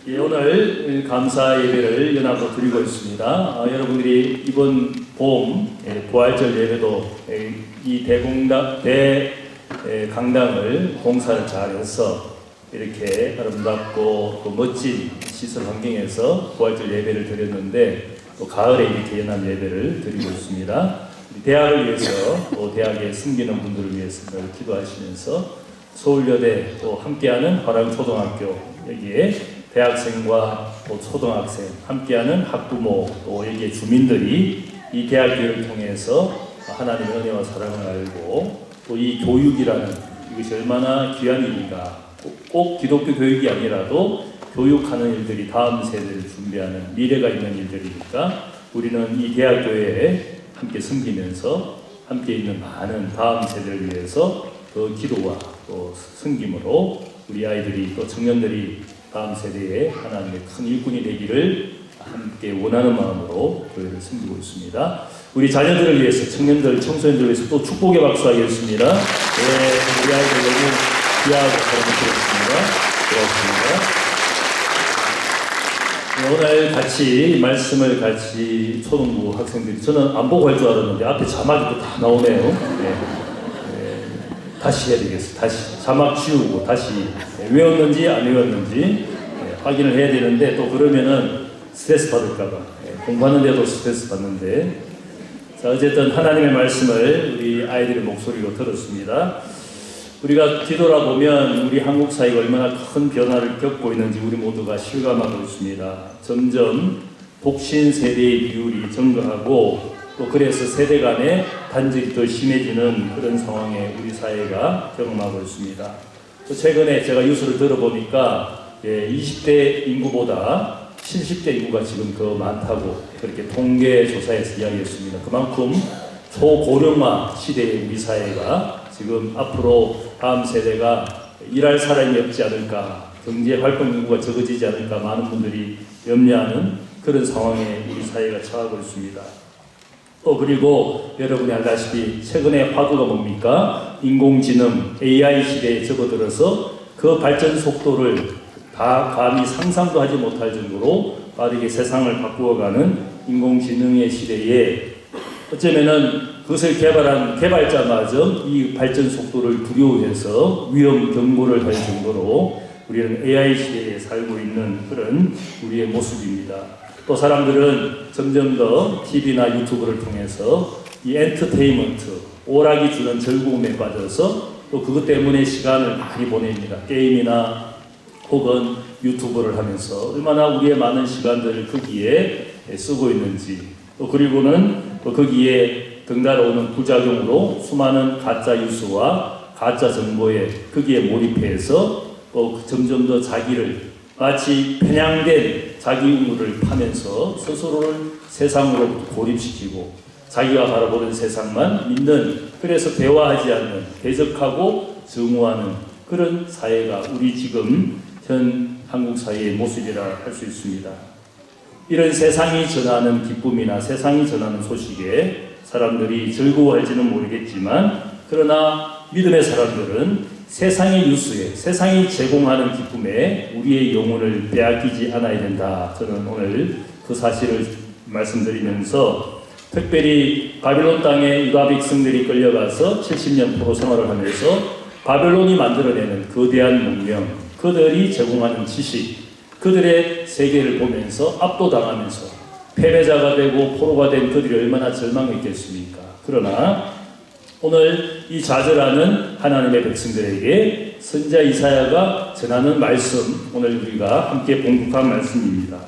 예, 오늘 감사 예배를 연합으로 드리고 있습니다. 여러분들이 이번 봄 부활절 예배도 이 강당을 공사를 잘해서 이렇게 아름답고 또 멋진 시설 환경에서 부활절 예배를 드렸는데 또 가을에 이렇게 연합 예배를 드리고 있습니다. 대학을 위해서 또 대학에 숨기는 분들을 위해서 기도하시면서 서울여대 또 함께하는 화랑초등학교 여기에 대학생과 또 초등학생 함께하는 학부모 또 여기에 주민들이 이 대학교를 통해서 하나님의 은혜와 사랑을 알고 또 이 교육이라는 이것이 얼마나 귀한 일인가 꼭 기독교 교육이 아니라도 교육하는 일들이 다음 세대를 준비하는 미래가 있는 일들이니까 우리는 이 대학교에 함께 섬기면서 함께 있는 많은 다음 세대를 위해서 그 기도와 또 섬김으로 우리 아이들이 또 청년들이 다음 세대에 하나님의 큰 일꾼이 되기를 함께 원하는 마음으로 교회를 섬기고 있습니다. 우리 자녀들을 위해서, 청년들, 청소년들을 위해서 또 축복의 박수 하겠습니다. 우리 아이들 너무 귀하고 사랑스럽습니다. 고맙습니다. 오늘 같이 말씀을 같이 초등부 학생들이 저는 안 보고 할 줄 알았는데 앞에 자막이 또 다 나오네요. 다시 해야 되겠어요. 다시 자막 지우고 다시 외웠는지 안 외웠는지 확인을 해야 되는데 또 그러면은 스트레스 받을까봐 공부하는데도 스트레스 받는데 자 어쨌든 하나님의 말씀을 우리 아이들의 목소리로 들었습니다. 우리가 뒤돌아보면 우리 한국 사회가 얼마나 큰 변화를 겪고 있는지 우리 모두가 실감하고 있습니다. 점점 독신 세대의 비율이 증가하고 또 그래서 세대 간의 단절이 더 심해지는 그런 상황에 우리 사회가 경험하고 있습니다. 또 최근에 제가 뉴스를 들어보니까 20대 인구보다 70대 인구가 지금 더 많다고 그렇게 통계 조사에서 이야기했습니다. 그만큼 초고령화 시대의 우리 사회가 지금 앞으로 다음 세대가 일할 사람이 없지 않을까, 경제 활동 인구가 적어지지 않을까 많은 분들이 염려하는 그런 상황에 우리 사회가 처하고 있습니다. 또 그리고 여러분이 알다시피 최근에 화두가 뭡니까? 인공지능 AI 시대에 접어들어서 그 발전 속도를 다 감히 상상도 하지 못할 정도로 빠르게 세상을 바꾸어가는 인공지능의 시대에 어쩌면은 그것을 개발한 개발자마저 이 발전 속도를 두려워해서 위험 경고를 할 정도로 우리는 AI 시대에 살고 있는 그런 우리의 모습입니다. 또 사람들은 점점 더 TV나 유튜브를 통해서 이 엔터테인먼트, 오락이 주는 즐거움에 빠져서 또 그것 때문에 시간을 많이 보냅니다. 게임이나 혹은 유튜브를 하면서 얼마나 우리의 많은 시간들을 거기에 쓰고 있는지 또 그리고는 또 거기에 덩달아오는 부작용으로 수많은 가짜 뉴스와 가짜 정보에 거기에 몰입해서 또 점점 더 자기를 마치 편향된 자기 의무를 파면서 스스로를 세상으로부터 고립시키고 자기가 바라보는 세상만 믿는 그래서 대화하지 않는 대적하고 증오하는 그런 사회가 우리 지금 현 한국 사회의 모습이라 할 수 있습니다. 이런 세상이 전하는 기쁨이나 세상이 전하는 소식에 사람들이 즐거워할지는 모르겠지만 그러나 믿음의 사람들은 세상의 뉴스에 세상이 제공하는 기쁨에 우리의 영혼을 빼앗기지 않아야 된다. 저는 오늘 그 사실을 말씀드리면서 특별히 바벨론 땅에 유다 백성들이 끌려가서 70년 포로 생활을 하면서 바벨론이 만들어내는 거대한 문명, 그들이 제공하는 지식, 그들의 세계를 보면서 압도당하면서 패배자가 되고 포로가 된 그들이 얼마나 절망했겠습니까? 그러나 오늘 이 좌절하는 하나님의 백성들에게 선지자 이사야가 전하는 말씀, 오늘 우리가 함께 봉독한 말씀입니다.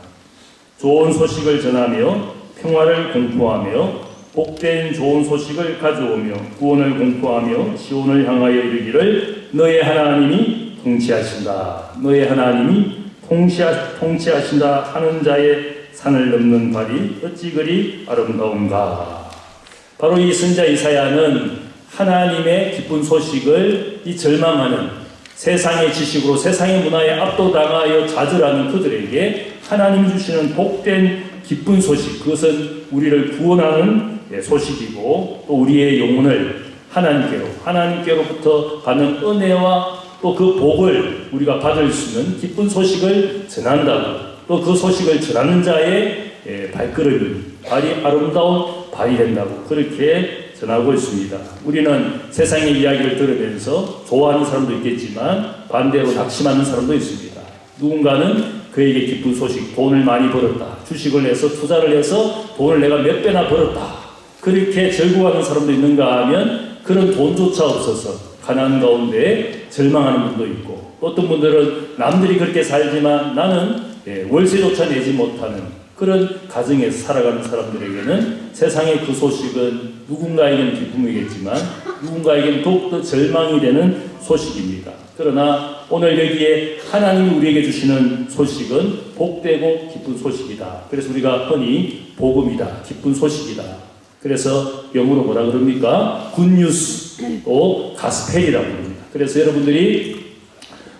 좋은 소식을 전하며 평화를 공포하며 복된 좋은 소식을 가져오며 구원을 공포하며 시온을 향하여 이르기를 너의 하나님이 통치하신다. 너의 하나님이 통치하신다 하는 자의 산을 넘는 발이 어찌 그리 아름다운가. 바로 이 선지자 이사야는 하나님의 기쁜 소식을 이 절망하는 세상의 지식으로 세상의 문화에 압도당하여 좌절하는 그들에게 하나님이 주시는 복된 기쁜 소식, 그것은 우리를 구원하는 소식이고 또 우리의 영혼을 하나님께로부터 받는 은혜와 또 그 복을 우리가 받을 수 있는 기쁜 소식을 전한다고, 또 그 소식을 전하는 자의 발걸음이 발이 아름다운 발이 된다고 그렇게 전하고 있습니다. 우리는 세상의 이야기를 들으면서 좋아하는 사람도 있겠지만 반대로 낙심하는 사람도 있습니다. 누군가는 그에게 기쁜 소식, 돈을 많이 벌었다, 주식을 해서 투자를 해서 돈을 내가 몇 배나 벌었다, 그렇게 절구하는 사람도 있는가 하면 그런 돈조차 없어서 가난 가운데 절망하는 분도 있고, 어떤 분들은 남들이 그렇게 살지만 나는 월세조차 내지 못하는 그런 가정에서 살아가는 사람들에게는 세상의 그 소식은 누군가에게는 기쁨이겠지만 누군가에게는 더욱더 절망이 되는 소식입니다. 그러나 오늘 여기에 하나님이 우리에게 주시는 소식은 복되고 기쁜 소식이다. 그래서 우리가 흔히 복음이다, 기쁜 소식이다. 그래서 영어로 뭐라 그럽니까? 굿뉴스, 또 가스펠이라고 합니다. 그래서 여러분들이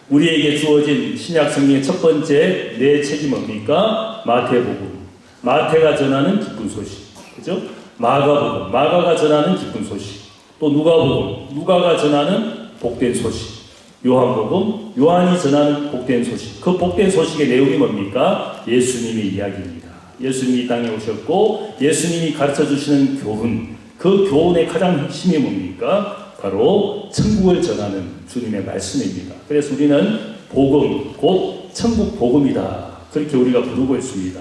우리에게 주어진 신약 성경의 첫 번째 내 책이 뭡니까? 마태복음. 마태가 전하는 기쁜 소식, 그죠? 마가복음, 마가가 전하는 기쁜 소식. 또 누가복음, 누가가 전하는 복된 소식. 요한복음, 요한이 전하는 복된 소식. 그 복된 소식의 내용이 뭡니까? 예수님의 이야기입니다. 예수님이 이 땅에 오셨고 예수님이 가르쳐 주시는 교훈, 그 교훈의 가장 핵심이 뭡니까? 바로 천국을 전하는 주님의 말씀입니다. 그래서 우리는 복음, 곧 천국 복음이다, 그렇게 우리가 부르고 있습니다.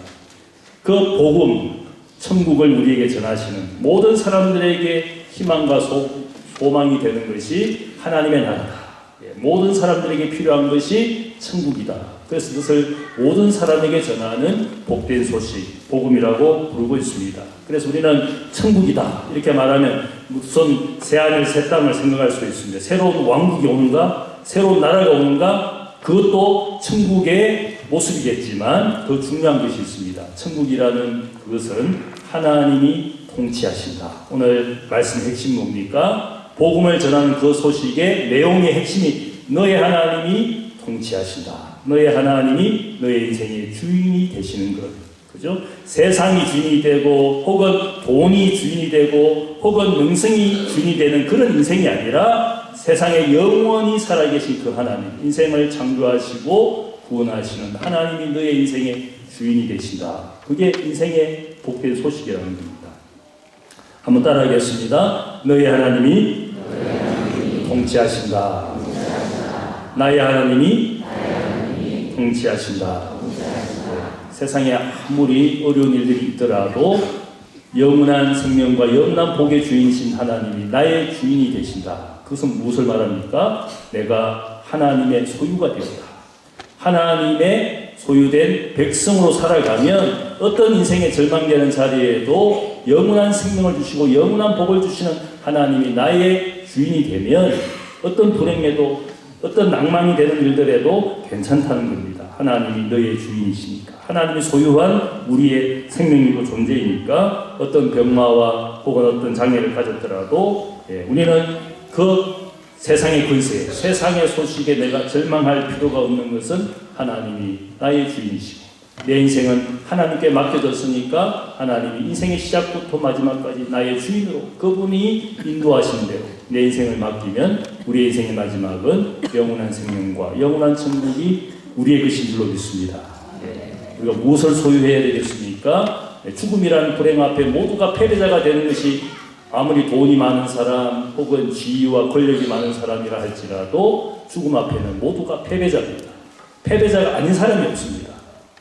그 복음, 천국을 우리에게 전하시는 모든 사람들에게 희망과 소망이 되는 것이 하나님의 나라다. 모든 사람들에게 필요한 것이 천국이다. 그래서 그것을 모든 사람에게 전하는 복된 소식, 복음이라고 부르고 있습니다. 그래서 우리는 천국이다 이렇게 말하면 무슨 새하늘 새 땅을 생각할 수 있습니다. 새로운 왕국이 오는가, 새로운 나라가 오는가, 그것도 천국의 모습이겠지만 더 중요한 것이 있습니다. 천국이라는 그것은 하나님이 통치하신다. 오늘 말씀 핵심 뭡니까? 복음을 전하는 그 소식의 내용의 핵심이 너의 하나님이 통치하신다. 너의 하나님이 너의 인생의 주인이 되시는 것. 그죠? 세상이 주인이 되고 혹은 돈이 주인이 되고 혹은 명성이 주인이 되는 그런 인생이 아니라 세상에 영원히 살아계신 그 하나님, 인생을 창조하시고 구원하시는 하나님이 너의 인생의 주인이 되신다. 그게 인생의 복된 소식이라는 겁니다. 한번 따라하겠습니다. 너의 하나님이 통치하신다. 나의 하나님이 통치하신다. 세상에 아무리 어려운 일들이 있더라도 영원한 생명과 영원한 복의 주인이신 하나님이 나의 주인이 되신다. 그것은 무엇을 말합니까? 내가 하나님의 소유가 되었다. 하나님의 소유된 백성으로 살아가면 어떤 인생에 절망되는 자리에도 영원한 생명을 주시고 영원한 복을 주시는 하나님이 나의 주인이 되면 어떤 불행에도 어떤 낭망이 되는 일들에도 괜찮다는 겁니다. 하나님이 너의 주인이시니까. 하나님이 소유한 우리의 생명이고 존재이니까 어떤 병마와 혹은 어떤 장애를 가졌더라도 우리는 그 세상의 권세, 세상의 소식에 내가 절망할 필요가 없는 것은 하나님이 나의 주인이시고 내 인생은 하나님께 맡겨졌으니까 하나님이 인생의 시작부터 마지막까지 나의 주인으로 그분이 인도하시는 대로 내 인생을 맡기면 우리의 인생의 마지막은 영원한 생명과 영원한 천국이 우리의 것인 줄로 믿습니다. 우리가 무엇을 소유해야 되겠습니까? 죽음이라는 불행 앞에 모두가 패배자가 되는 것이 아무리 돈이 많은 사람 혹은 지위와 권력이 많은 사람이라 할지라도 죽음 앞에는 모두가 패배자입니다. 패배자가 아닌 사람이 없습니다.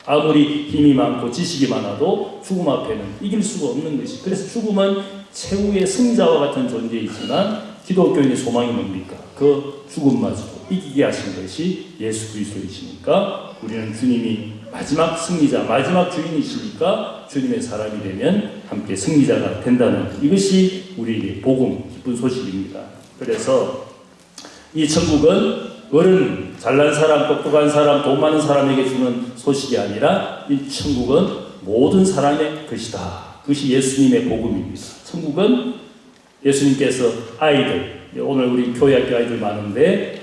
아무리 힘이 많고 지식이 많아도 죽음 앞에는 이길 수가 없는 것이. 그래서 죽음은 최후의 승자와 같은 존재이지만 기독교인의 소망이 뭡니까? 그 죽음마저도 이기게 하신 것이 예수 그리스도이시니까 우리는 주님이 마지막 승리자, 마지막 주인이시니까 주님의 사람이 되면 함께 승리자가 된다는 이것이 우리에게 복음, 기쁜 소식입니다. 그래서 이 천국은 어른, 잘난 사람, 똑똑한 사람, 돈 많은 사람에게 주는 소식이 아니라 이 천국은 모든 사람의 것이다. 그것이 예수님의 복음입니다. 천국은 예수님께서 아이들, 오늘 우리 교회학교 아이들 많은데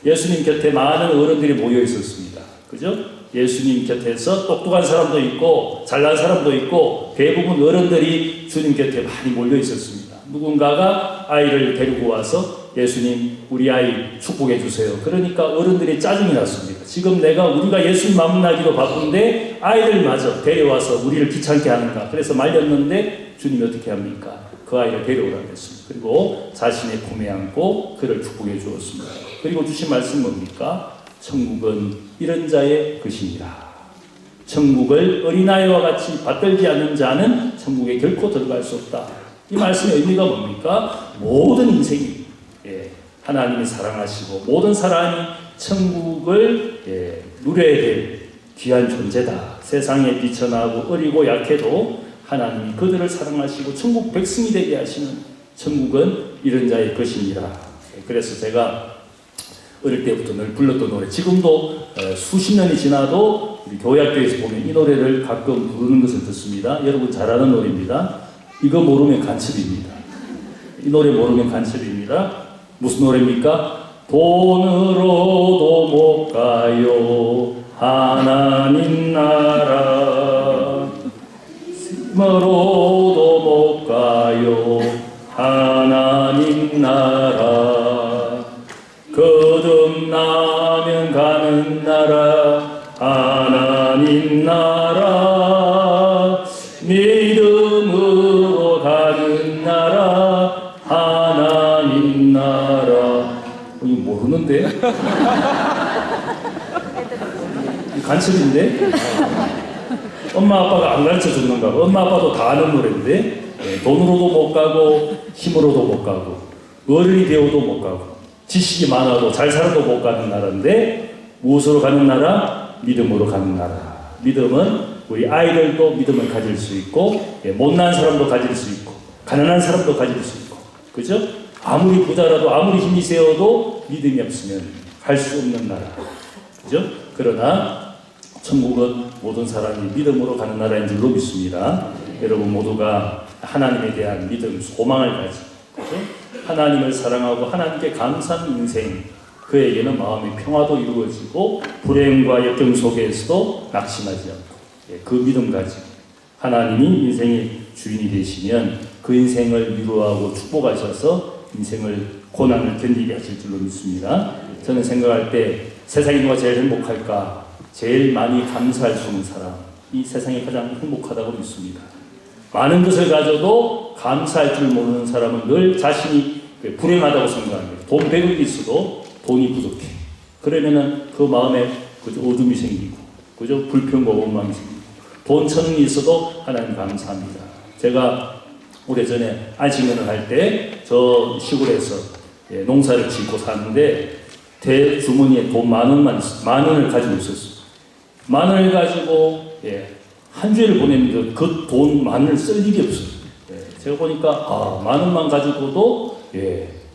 예수님 곁에 많은 어른들이 모여 있었습니다. 그죠? 예수님 곁에서 똑똑한 사람도 있고 잘난 사람도 있고 대부분 어른들이 주님 곁에 많이 몰려 있었습니다. 누군가가 아이를 데리고 와서 예수님 우리 아이 축복해 주세요. 그러니까 어른들이 짜증이 났습니다. 지금 우리가 예수님 만나기도 바쁜데 아이들마저 데려와서 우리를 귀찮게 하는가. 그래서 말렸는데 주님이 어떻게 합니까? 그 아이를 데려오라고 했습니다. 그리고 자신의 품에 안고 그를 축복해 주었습니다. 그리고 주신 말씀 뭡니까? 천국은 이런 자의 것이니라. 천국을 어린아이와 같이 받들지 않는 자는 천국에 결코 들어갈 수 없다. 이 말씀의 의미가 뭡니까? 모든 인생이 하나님이 사랑하시고 모든 사람이 천국을 누려야 될 귀한 존재다. 세상에 비천하고 어리고 약해도 하나님이 그들을 사랑하시고 천국 백성이 되게 하시는 천국은 이런 자의 것이니라. 그래서 제가 어릴 때부터 늘 불렀던 노래, 지금도 수십 년이 지나도 우리 교회학교에서 보면 이 노래를 가끔 부르는 것을 듣습니다. 여러분 잘 아는 노래입니다. 이거 모르면 간첩입니다. 이 노래 모르면 간첩입니다. 무슨 노래입니까? 돈으로도 못 가요 하나님 나라, 힘으로도 못 가요 하나님 나라, 거듭나면 가는 나라 하나님 나라, 믿음으로 가는 나라 하나님 나라. 이거 모르는데? 간첩인데? 엄마 아빠가 안 가르쳐 줬는가 봐. 엄마 아빠도 다 아는 노래인데 돈으로도 못 가고 힘으로도 못 가고 어른이 되어도 못 가고 지식이 많아도 잘 살아도 못 가는 나라인데 무엇으로 가는 나라? 믿음으로 가는 나라. 믿음은 우리 아이들도 믿음을 가질 수 있고 못난 사람도 가질 수 있고 가난한 사람도 가질 수 있고, 그죠? 아무리 부자라도 아무리 힘이 세어도 믿음이 없으면 갈 수 없는 나라, 그죠? 그러나 천국은 모든 사람이 믿음으로 가는 나라인 줄로 믿습니다. 여러분 모두가 하나님에 대한 믿음, 소망을 가지고, 그죠? 하나님을 사랑하고 하나님께 감사하는 인생, 그에게는 마음의 평화도 이루어지고 불행과 역경 속에서도 낙심하지 않고 그 믿음 가지고 하나님이 인생의 주인이 되시면 그 인생을 위로하고 축복하셔서 인생을 고난을 견디게 하실 줄로 믿습니다. 저는 생각할 때 세상에 누가 제일 행복할까? 제일 많이 감사할 수 있는 사람, 이 세상에 가장 행복하다고 믿습니다. 많은 것을 가져도 감사할 줄 모르는 사람은 늘 자신이 불행하다고 생각합니다. 돈 100억이 있어도 돈이 부족해. 그러면은 그 마음에 어둠이 생기고, 그죠? 불평과 원망이 생기고, 돈 1000원이 있어도 하나님 감사합니다. 제가 오래전에 안식년을 할 때 저 시골에서 농사를 짓고 사는데 대주머니에 돈 10,000원만 있었어요. 10,000원을 가지고 있었어요. 10,000원을 가지고 한 주일을 보냈는데 그 돈 10,000원을 쓸 일이 없어요. 제가 보니까 10,000원만 가지고도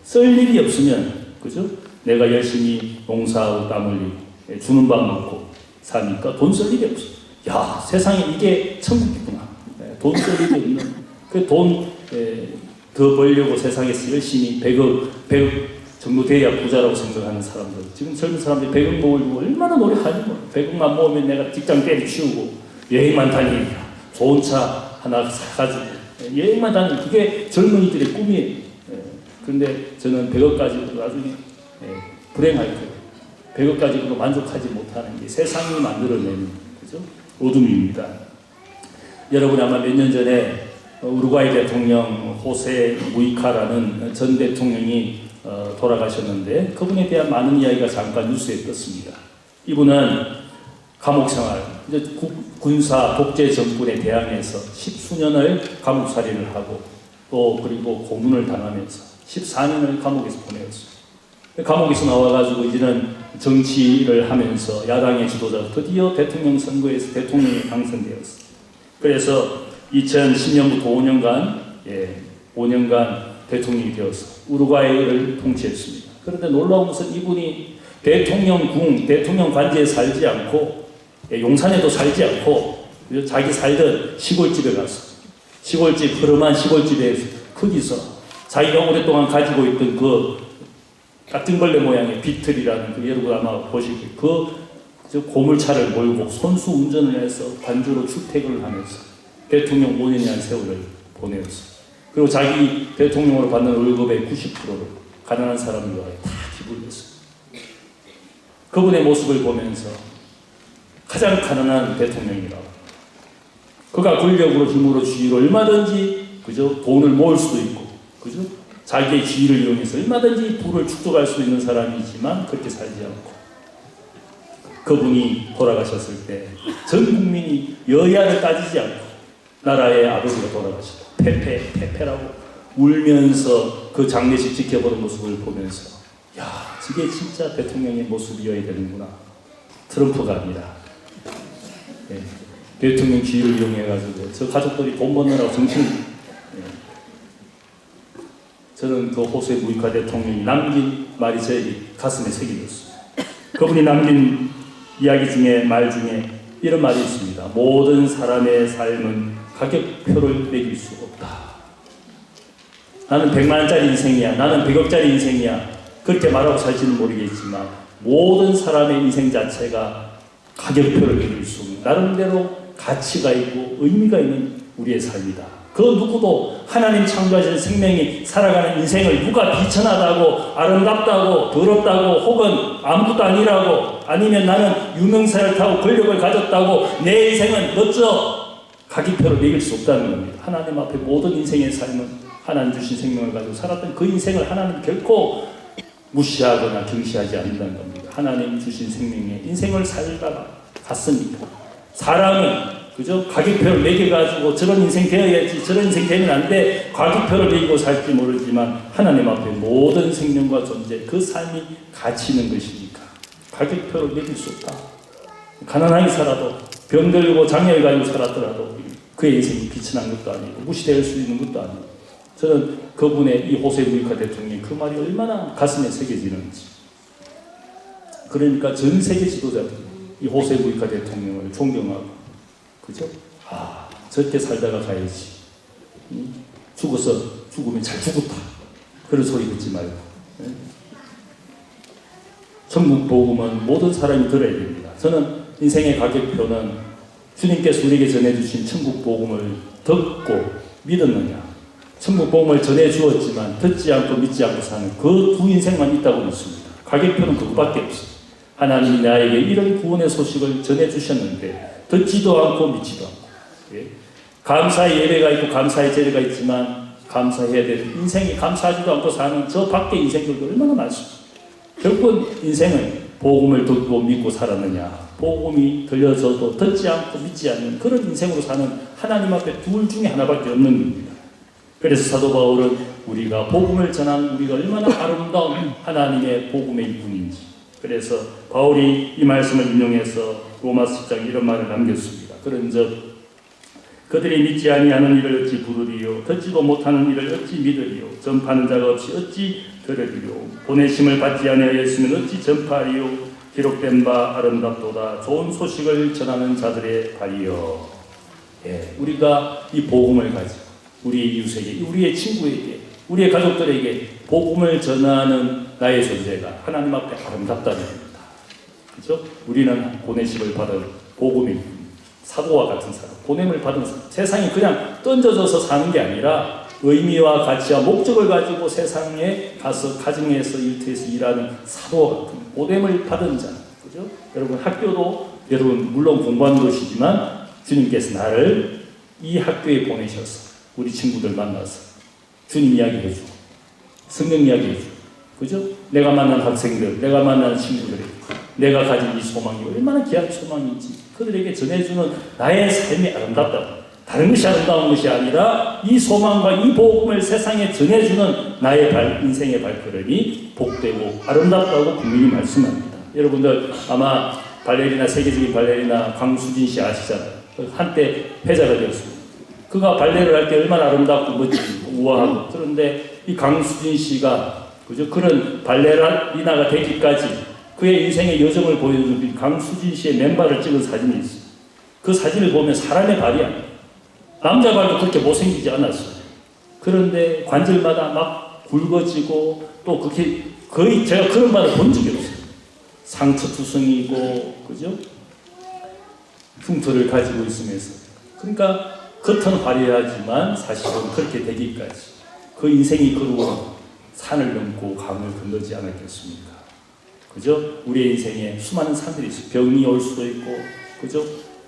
쓸 일이 없으면, 그죠? 내가 열심히 농사하고 땀 흘리고 주는 밥 먹고 사니까 돈 쓸 일이 없어. 야, 세상에 이게 천국이구나. 돈 쓸 일이 없는, 그 돈 더 벌려고 세상에서 열심히 100억 정도 돼야 부자라고 생각하는 사람들, 지금 젊은 사람들이 100억 모으려고 얼마나 노력하는 거야. 100억만 모으면 내가 직장 때려치우고 여행만 다니고 좋은 차 하나 사가지고 여행만 다니고, 그게 젊은이들의 꿈이에요. 그런데 저는 100억 가지고 나중에 불행할 거예요. 100억 가지고도 만족하지 못하는 게 세상이 만들어내는, 그죠? 어둠입니다. 여러분 아마 몇 년 전에 우루과이 대통령 호세 무이카라는 전 대통령이 돌아가셨는데 그분에 대한 많은 이야기가 잠깐 뉴스에 떴습니다. 이분은 감옥 생활, 이제 군사 독재 정권에 대항해서 10수년을 감옥살이를 하고 또 그리고 고문을 당하면서 14년을 감옥에서 보내었어요. 감옥에서 나와가지고 이제는 정치를 하면서 야당의 지도자가 드디어 대통령 선거에서 대통령이 당선되었어요. 그래서 2010년부터 5년간 대통령이 되어서 우루과이를 통치했습니다. 그런데 놀라운 것은 이분이 대통령 관제에 살지 않고 용산에도 살지 않고 자기 살던 시골집에 가서 시골집, 흐름한 시골집에 거기서 자기가 오랫동안 가지고 있던 그 까뜬벌레 모양의 비틀이라는, 그 여러분 아마 보실 거예요. 그 고물차를 몰고 손수 운전을 해서 관주로 출퇴근을 하면서 대통령 5년이라는 세월을 보내었어요. 그리고 자기 대통령으로 받는 월급의 90%를 가난한 사람을 위하여 다 기부했습니다. 그분의 모습을 보면서 가장 가난한 대통령이라고, 그가 권력으로 힘으로 지위로 얼마든지 그저 돈을 모을 수도 있고 그죠? 자기의 지위를 이용해서 얼마든지 부를 축적할 수 있는 사람이지만 그렇게 살지 않고, 그분이 돌아가셨을 때 전 국민이 여야를 따지지 않고 나라의 아버지가 돌아가셨다, 페페라고 울면서 그 장례식 지켜보는 모습을 보면서, 야, 저게 진짜 대통령의 모습이어야 되는구나. 트럼프가 아니라 대통령 지위를 이용해가지고 저 가족들이 돈 버느라고 정신, 저는 그 호세 무이카 대통령이 남긴 말이 제 가슴에 새겨졌어요. 그분이 남긴 이야기 중에, 말 중에 이런 말이 있습니다. 모든 사람의 삶은 가격표를 매길 수 없다. 나는 100만 원짜리 인생이야, 나는 100억짜리 인생이야, 그렇게 말하고 살지는 모르겠지만 모든 사람의 인생 자체가 가격표를 매길 수 없는 나름대로 가치가 있고 의미가 있는 우리의 삶이다. 그 누구도 하나님 창조하신 생명이 살아가는 인생을 누가 비천하다고, 아름답다고, 더럽다고, 혹은 아무것도 아니라고, 아니면 나는 유명세를 타고 권력을 가졌다고 내 인생은 멋져, 가격표를 매길 수 없다는 겁니다. 하나님 앞에 모든 인생의 삶은 하나님 주신 생명을 가지고 살았던 그 인생을 하나님 결코 무시하거나 경시하지 않는다는 겁니다. 하나님 주신 생명의 인생을 살다가 갔으니까. 사람은 그죠? 가격표를 매겨가지고 저런 인생 되어야지, 저런 인생 되면 안 돼, 가격표를 매기고 살지 모르지만 하나님 앞에 모든 생명과 존재, 그 삶이 가치 있는 것이니까 가격표를 매길 수 없다. 가난하게 살아도, 병들고 장애를 가지고 살았더라도 그의 인생이 비천한 것도 아니고 무시될 수 있는 것도 아니고, 저는 그분의 이 호세 무이카 대통령의 그 말이 얼마나 가슴에 새겨지는지. 그러니까 전 세계 지도자들이 이 호세 무이카 대통령을 존경하고, 그죠? 아, 저렇게 살다가 가야지. 죽으면 잘 죽었다, 그런 소리 듣지 말고. 천국 복음은 모든 사람이 들어야 됩니다. 저는 인생의 가격표는 주님께서 우리에게 전해주신 천국 복음을 듣고 믿었느냐, 천국 복음을 전해주었지만 듣지 않고 믿지 않고 사는 그 두 인생만 있다고 믿습니다. 가격표는 그것밖에 없어요. 하나님이 나에게 이런 구원의 소식을 전해주셨는데 듣지도 않고 믿지도 않고, 감사의 예배가 있고 감사의 제례가 있지만 감사해야 될 인생이 감사하지도 않고 사는 저 밖의 인생들도 얼마나 많습니다. 결국은 인생은 복음을 듣고 믿고 살았느냐, 복음이 들려져도 듣지 않고 믿지 않는 그런 인생으로 사는 하나님 앞에 둘 중에 하나밖에 없는 겁니다. 그래서 사도 바울은 우리가 복음을 전하는 우리가 얼마나 아름다운 하나님의 복음의 일꾼인지, 그래서 바울이 이 말씀을 인용해서 로마서 10장 이런 말을 남겼습니다. 그런즉 그들이 믿지 아니하는 이를 어찌 부르리요, 듣지도 못하는 이를 어찌 믿으리요, 전파하는 자가 없이 어찌 들으리요, 보내심을 받지 아니하였으면 어찌 전파하리요, 기록된 바 아름답도다 좋은 소식을 전하는 자들의 발이요. 우리가 이 복음을 가지고 우리의 이웃에게, 우리의 친구에게, 우리의 가족들에게 복음을 전하는 나의 존재가 하나님 앞에 아름답다는 겁니다. 그렇죠? 우리는 보내심을 받은 복음의 사도와 같은 사람, 보냄을 받은 사람, 세상에 그냥 던져져서 사는 게 아니라 의미와 가치와 목적을 가지고 세상에 가서 가정에서 일터에서 일하는 사도와 같은 보냄을 받은 자. 그죠? 여러분 학교도 여러분 물론 공부하는 것이지만 주님께서 나를 이 학교에 보내셔서 우리 친구들 만나서 주님 이야기 해주고 성경 이야기 해주고, 그죠? 내가 만난 학생들, 내가 만난 친구들에게 내가 가진 이 소망이 얼마나 귀한 소망인지 그들에게 전해주는 나의 삶이 아름답다고. 다른 것이 아름다운 것이 아니라 이 소망과 이 복음을 세상에 전해주는 나의 인생의 발걸음이 복되고 아름답다고 분명히 말씀합니다. 여러분들 아마 발레리나, 세계적인 발레리나 강수진 씨 아시잖아요. 한때 회자가 되었습니다. 그가 발레를 할 때 얼마나 아름답고 멋지고 우아하고, 그런데 이 강수진 씨가 그죠? 그런 발레리나가 되기까지 그의 인생의 여정을 보여주는 강수진 씨의 맨발을 찍은 사진이 있어요. 그 사진을 보면 사람의 발이 아니에요. 남자 발도 그렇게 못생기지 않았어요. 그런데 관절마다 막 굵어지고 또 그렇게 거의 제가 그런 발을 본 적이 없어요. 상처투성이고 그죠? 흉터를 가지고 있으면서, 그러니까 겉은 화려하지만 사실은 그렇게 되기까지 그 인생이 그루어 산을 넘고 강을 건너지 않았겠습니까? 그죠? 우리의 인생에 수많은 산들이 있어요. 병이 올 수도 있고, 그죠?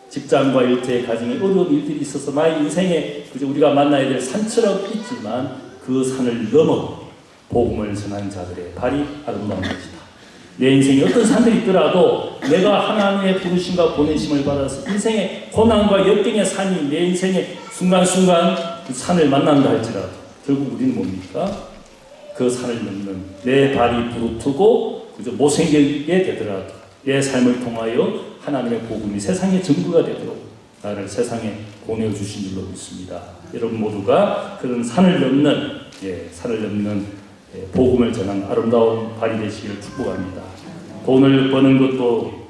직장과 일터의 가정에 어려운 일들이 있어서 나의 인생에 그저 우리가 만나야 될 산처럼 있지만 그 산을 넘어 복음을 전하는 자들의 발이 아름다운 것이다. 내 인생에 어떤 산들이 있더라도 내가 하나님의 부르심과 보내심을 받아서 인생의 고난과 역경의 산이 내 인생의 순간순간 그 산을 만난다 할지라도 결국 우리는 뭡니까? 그 산을 넘는 내 발이 부르트고 그저 못생기게 되더라도 내 삶을 통하여 하나님의 복음이 세상의 증거가 되도록 나를 세상에 보내주신 줄로 믿습니다. 여러분 모두가 그런 산을 넘는 산을 넘는 복음을 전하는 아름다운 발이 되시기를 축복합니다. 돈을 버는 것도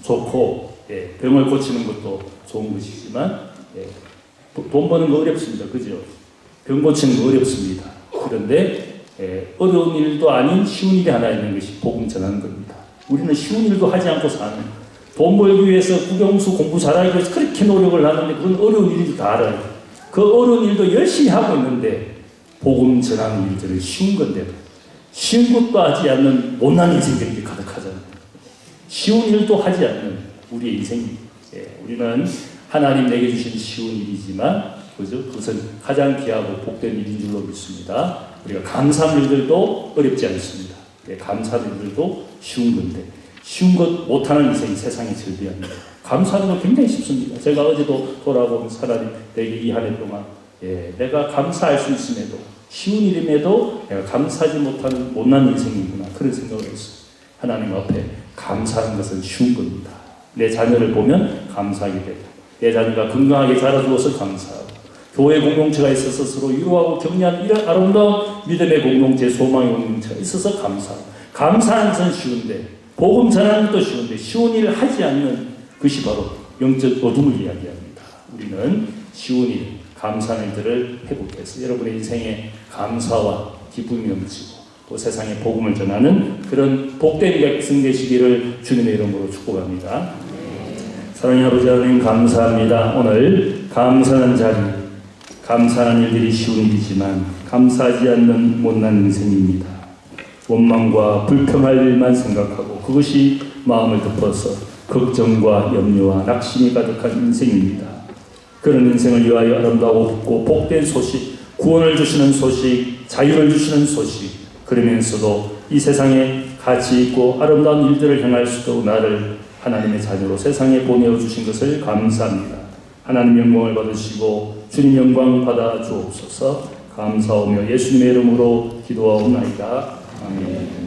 좋고 병을 고치는 것도 좋은 것이지만 돈 버는 거 어렵습니다. 그죠? 병 고치는 거 어렵습니다. 그런데 어려운 일도 아닌 쉬운 일이 하나 있는 것이 복음 전하는 겁니다. 우리는 쉬운 일도 하지 않고 사는 돈 벌기 위해서 국영수 공부 잘하기 위해서 그렇게 노력을 하는데 그건 어려운 일인지 다 알아요. 그 어려운 일도 열심히 하고 있는데 복음 전하는 일들은 쉬운 건데도 쉬운 것도 하지 않는 못난 인생들이 가득하잖아요. 쉬운 일도 하지 않는 우리의 인생입니다. 우리는 하나님 내게 주신 쉬운 일이지만 그죠? 그것은 가장 귀하고 복된 일인 줄로 믿습니다. 우리가 감사하는 일들도 어렵지 않습니다. 감사하는 일들도 쉬운 건데 쉬운 것 못하는 인생이 세상에 즐비합니다. 감사하는 건 굉장히 쉽습니다. 제가 어제도 돌아보면서 하나님 내게 이 한 해 동안 내가 감사할 수 있음에도 쉬운 일임에도 내가 감사하지 못하는 못난 인생이구나 그런 생각을 했어요. 하나님 앞에 감사하는 것은 쉬운 겁니다. 내 자녀를 보면 감사하게 되고 내 자녀가 건강하게 자라주어서 감사하고 교회 공동체가 있어서 서로 위로하고 격려하는 이런 아름다운 믿음의 공동체, 소망의 공동체가 있어서 감사하고 감사하는 것은 쉬운데 복음 전하는 것도 쉬운데 쉬운 일을 하지 않는 것이 바로 영적 어둠을 이야기합니다. 우리는 쉬운 일, 감사하는 일들을 회복해서 여러분의 인생에 감사와 기쁨이 넘치고 또 세상에 복음을 전하는 그런 복된 백성 되시기를 주님의 이름으로 축복합니다. 사랑하는 아버지 하나님 감사합니다. 오늘 감사하는 자리, 감사하는 일들이 쉬운 일이지만 감사하지 않는 못난 인생입니다. 원망과 불평할 일만 생각하고 그것이 마음을 덮어서 걱정과 염려와 낙심이 가득한 인생입니다. 그런 인생을 위하여 아름다웠고 복된 소식, 구원을 주시는 소식, 자유를 주시는 소식, 그러면서도 이 세상에 가치 있고 아름다운 일들을 행할 수 있도록 나를 하나님의 자녀로 세상에 보내어 주신 것을 감사합니다. 하나님 영광을 받으시고 주님 영광 받아 주옵소서. 감사하며 예수님의 이름으로 기도하옵나이다. 아멘.